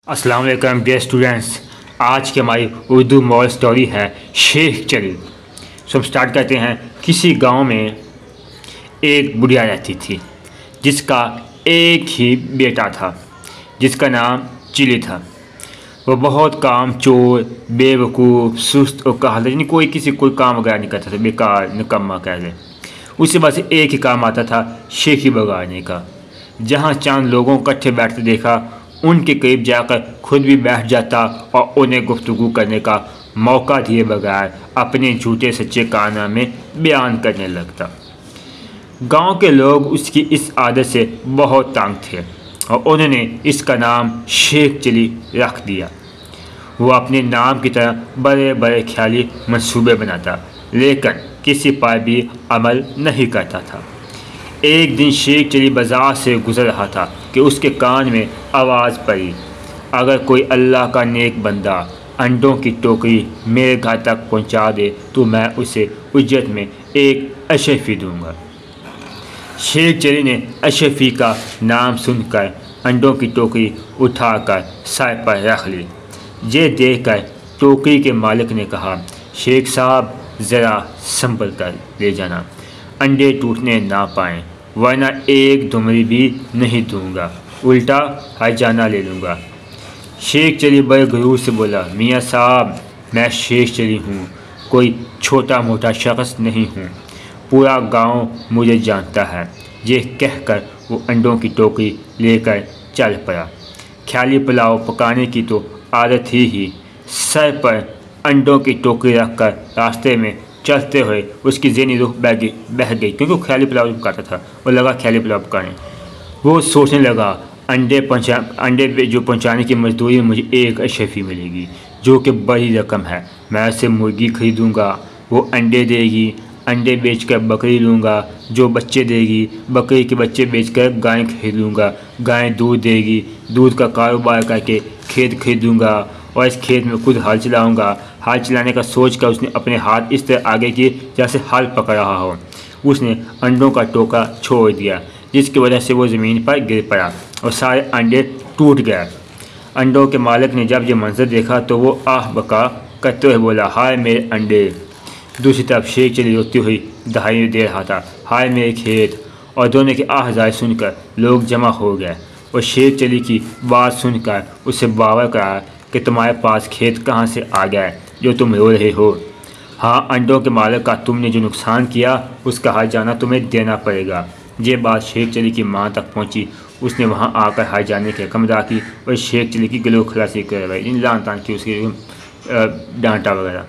अस्सलाम वालेकुम dear students. आज की हमारी उर्दू मॉरल स्टोरी है शेख चली। हम स्टार्ट करते हैं। किसी गांव में एक बुढ़िया रहती थी जिसका एक ही बेटा था जिसका नाम चिली था। वो बहुत काम चोर, बेवकूफ़, सुस्त और कहल, यानी कोई काम वगैरह नहीं करता था, बेकार निकम्मा कह लें। उसे बस एक ही काम आता था, शेखी बगाड़ने का। जहाँ चांद लोगों को इकट्ठे बैठते देखा उनके करीब जाकर खुद भी बैठ जाता और उन्हें गुफ्तगू करने का मौका दिए बगैर अपने झूठे सच्चे कारनामे बयान करने लगता। गांव के लोग उसकी इस आदत से बहुत तंग थे और उन्होंने इसका नाम शेख चली रख दिया। वो अपने नाम की तरह बड़े बड़े ख्याली मंसूबे बनाता लेकिन किसी पर भी अमल नहीं करता था। एक दिन शेख चली बाजार से गुजर रहा था कि उसके कान में आवाज़ पड़ी, अगर कोई अल्लाह का नेक बंदा अंडों की टोकरी मेरे घर तक पहुंचा दे तो मैं उसे उजरत में एक अशरफी दूंगा। शेख चली ने अशरफी का नाम सुनकर अंडों की टोकरी उठाकर सर पर रख ली। ये देखकर टोकरी के मालिक ने कहा, शेख साहब ज़रा संभल कर ले जाना, अंडे टूटने ना पाएँ, वरना एक दुमरी भी नहीं दूंगा, उल्टा हर्जाना ले लूँगा। शेख चली बड़े गुरूर से बोला, मियाँ साहब मैं शेख चली हूँ, कोई छोटा मोटा शख्स नहीं हूँ, पूरा गांव मुझे जानता है। ये कहकर वो अंडों की टोकरी लेकर चल पड़ा। ख्याली पुलाव पकाने की तो आदत ही सर पर अंडों की टोकरी रखकर रास्ते में चलते हुए उसकी ज़हनी रूह बह गई क्योंकि वो ख्याली पुलाव पकाता था। वो लगा ख्याली पुलाव पकाने। वो सोचने लगा, अंडे जो पहुंचाने की मजदूरी में मुझे एक अशरफी मिलेगी जो कि बड़ी रकम है। मैं उससे मुर्गी खरीदूँगा, वो अंडे देगी, अंडे बेचकर बकरी लूँगा, जो बच्चे देगी, बकरी के बच्चे बेचकर गाय खरीद लूँगा, गाय दूध देगी, दूध का कारोबार करके खेत खरीदूँगा और इस खेत में खुद हल चलाऊँगा। हल चलाने का सोच कर उसने अपने हाथ इस तरह आगे किए जैसे हल पकड़ रहा हो। उसने अंडों का टोका छोड़ दिया जिसकी वजह से वो ज़मीन पर गिर पड़ा और सारे अंडे टूट गए। अंडों के मालिक ने जब ये मंजर देखा तो वो आह बका करते हुए बोला, हाय मेरे अंडे। दूसरी तरफ शेख चली रोती हुई दहाई दे रहा था, हाय मेरे खेत। और दोनों की आह सुनकर लोग जमा हो गए और शेख चली की बात सुनकर उसे बावर कराया कि तुम्हारे पास खेत कहाँ से आ गया जो तुम रो रहे हो। हाँ, अंडों के मालिक का तुमने जो नुकसान किया उसका हर्जाना तुम्हें देना पड़ेगा। ये बात शेख चली की माँ तक पहुँची। उसने वहाँ आकर हर्जाने की रकम अदा की और शेख चली की गलो खलासी करवाई, इन लान तान की उसकी डांटा वगैरह।